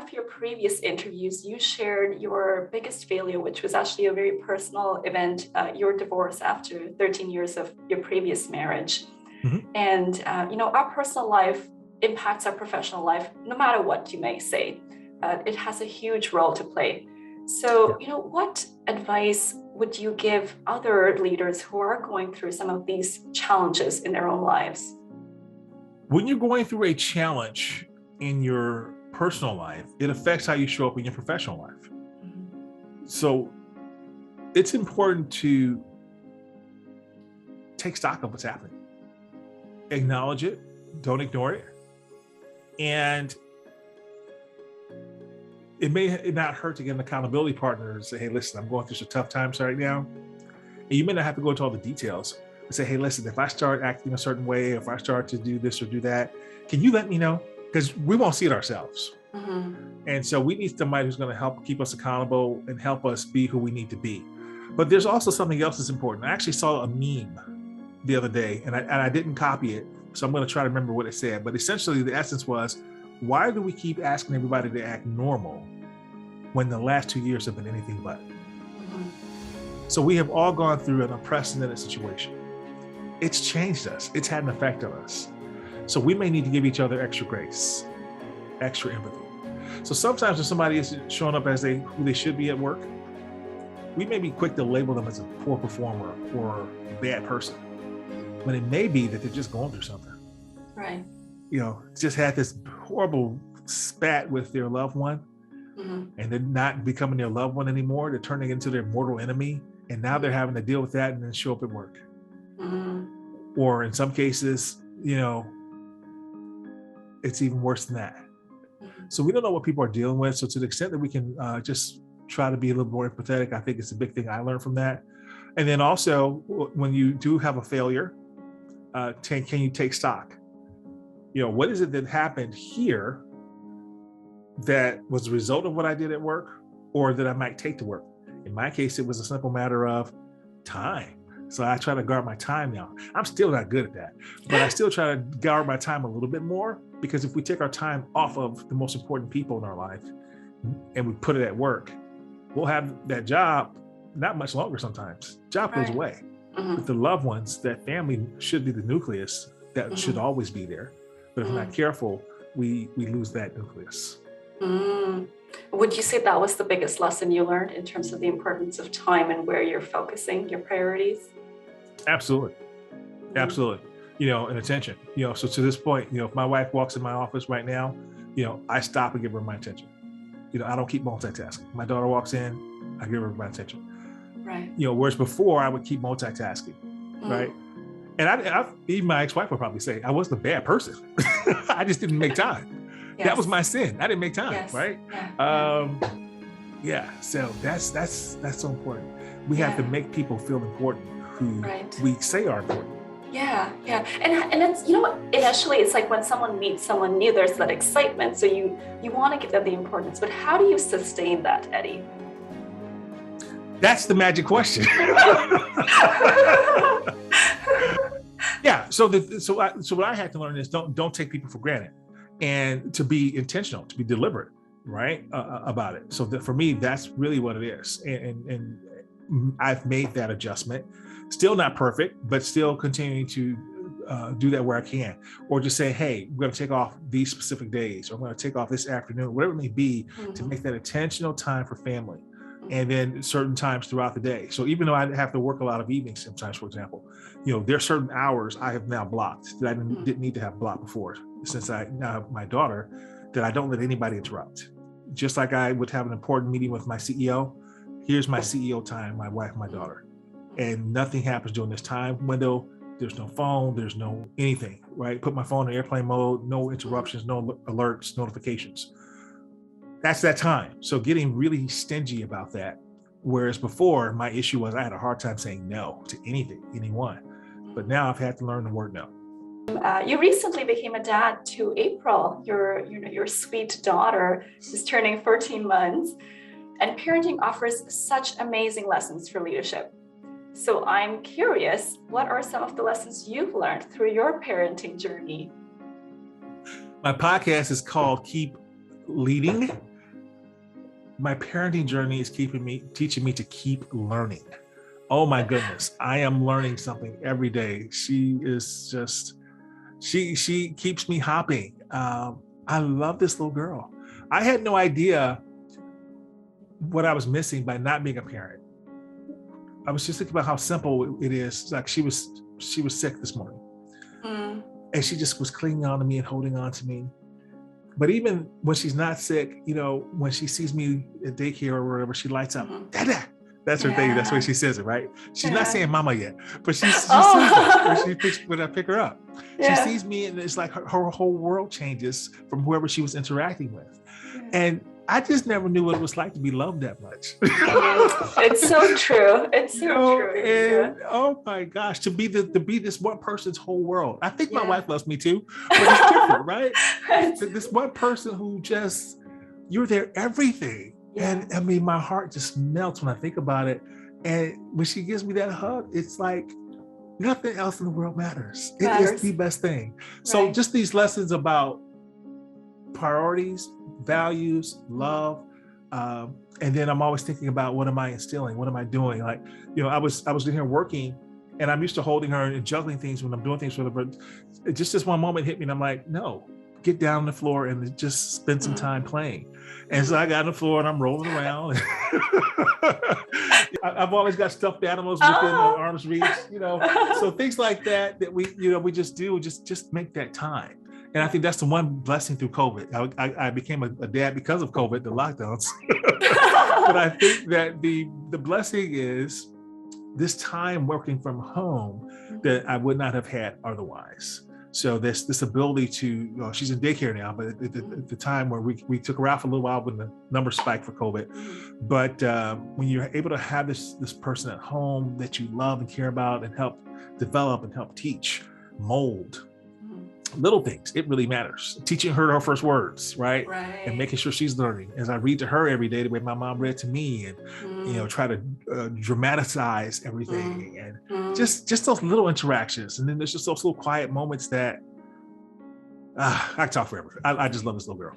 of your previous interviews, you shared your biggest failure, which was actually a very personal event, your divorce after 13 years of your previous marriage. Mhm. And, our personal life impacts our professional life, no matter what you may say. It has a huge role to play. So, what advice would you give other leaders who are going through some of these challenges in their own lives? When you're going through a challenge in your personal life, it affects how you show up in your professional life. So it's important to take stock of what's happening. Acknowledge it, don't ignore it. And it may not hurt to get an accountability partner and say, hey, listen, I'm going through some tough times right now. And you may not have to go into all the details and say, hey, listen, if I start acting a certain way, if I start to do this or do that, can you let me know? Because we won't see it ourselves. Mm-hmm. And so we need somebody who's going to help keep us accountable and help us be who we need to be. But there's also something else that's important. I actually saw a meme the other day, and I didn't copy it, so I'm going to try to remember what it said. But essentially, the essence was, why do we keep asking everybody to act normal when the last 2 years have been anything but? Mm-hmm. So we have all gone through an unprecedented situation. It's changed us. It's had an effect on us. So we may need to give each other extra grace, extra empathy. So sometimes when somebody is showing up as who they should be at work, we may be quick to label them as a poor performer or a bad person, when it may be that they're just going through something. Right. Just had this horrible spat with their loved one, Mm-hmm. and they're not becoming their loved one anymore. They're turning into their mortal enemy. And now they're having to deal with that and then show up at work. Mm-hmm. Or in some cases, it's even worse than that. Mm-hmm. So we don't know what people are dealing with. So to the extent that we can just try to be a little more empathetic, I think it's a big thing I learned from that. And then also, when you do have a failure, can you take stock? What is it that happened here that was a result of what I did at work, or that I might take to work? In my case, it was a simple matter of time. So I try to guard my time now. I'm still not good at that, but I still try to guard my time a little bit more, because if we take our time off of the most important people in our life and we put it at work, we'll have that job not much longer sometimes. Job goes away. Mm-hmm. But the loved ones, that family should be the nucleus that Mm-hmm. should always be there. But if Mm-hmm. we're not careful, we lose that nucleus. Mm. Would you say that was the biggest lesson you learned in terms of the importance of time and where you're focusing your priorities? Absolutely. Absolutely. And attention. So to this point, if my wife walks in my office right now, I stop and give her my attention. I don't keep multitasking. My daughter walks in, I give her my attention. Right. Whereas before I would keep multitasking, right? And even my ex-wife would probably say I wasn't a bad person. I just didn't make time. Yes. That was my sin. I didn't make time, Yes. right? Yeah. So that's so important. We have to make people feel important who we say are important. Yeah. And it's, initially it's like when someone meets someone new, there's that excitement. So you want to give them the importance, but how do you sustain that, Eddie? That's the magic question. Yeah. So what I had to learn is don't take people for granted, and to be intentional, to be deliberate, right, about it. So for me, that's really what it is, and I've made that adjustment. Still not perfect, but still continuing to do that where I can, or just say, hey, we're going to take off these specific days, or I'm going to take off this afternoon, whatever it may be, to make that intentional time for family. And then certain times throughout the day. So even though I have to work a lot of evenings sometimes, for example, there's certain hours I have now blocked that I didn't need to have blocked before, since I now have my daughter, that I don't let anybody interrupt. Just like I would have an important meeting with my CEO, here's my CEO time, my wife, my daughter. And nothing happens during this time window. There's no phone, there's no anything, right? Put my phone in airplane mode, no interruptions, no alerts, notifications. That's that time. So getting really stingy about that. Whereas before, my issue was I had a hard time saying no to anything, anyone. But now I've had to learn the word no. You recently became a dad to April. Your sweet daughter is turning 14 months, and parenting offers such amazing lessons for leadership. So I'm curious, what are some of the lessons you've learned through your parenting journey? My podcast is called Keep Leading, my parenting journey is teaching me to keep learning. Oh my goodness, I am learning something every day. She is just, she keeps me hopping. I love this little girl. I had no idea what I was missing by not being a parent. I was just thinking about how simple it is. Like she was sick this morning, and she just was clinging on to me and holding on to me. But even when she's not sick, you know, when she sees me at daycare or wherever, she lights up, Dada. That's her thing. That's the way she says it, right? She's not saying mama yet, but she says it when I pick her up. She sees me and it's like her whole world changes from whoever she was interacting with. And I just never knew what it was like to be loved that much. It's so true. It's so true. And oh my gosh, to be this one person's whole world. I think my wife loves me too, but it's different, right? This one person who just, you're their everything. And I mean, my heart just melts when I think about it. And when she gives me that hug, it's like nothing else in the world matters. It is the best thing. So just these lessons about priorities, values, love, and then I'm always thinking about what am I instilling? What am I doing? Like, you know, I was in here working, and I'm used to holding her and juggling things when I'm doing things with her, but it just this one moment hit me, and I'm like, no, get down on the floor and just spend some time playing. And so I got on the floor and I'm rolling around. I've always got stuffed animals within arm's reach, you know. So things like that we just do, just make that time. And I think that's the one blessing through COVID. I became a dad because of COVID, the lockdowns. But I think that the blessing is this time working from home that I would not have had otherwise. So this ability to, she's in daycare now, but at the time where we took her out for a little while when the numbers spiked for COVID. But when you're able to have this person at home that you love and care about and help develop and help teach, mold, little things, it really matters. Teaching her first words, right? And making sure she's learning. As I read to her every day the way my mom read to me, and you know, try to dramatize everything, and just those little interactions. And then there's just those little quiet moments that I can talk forever. I just love this little girl.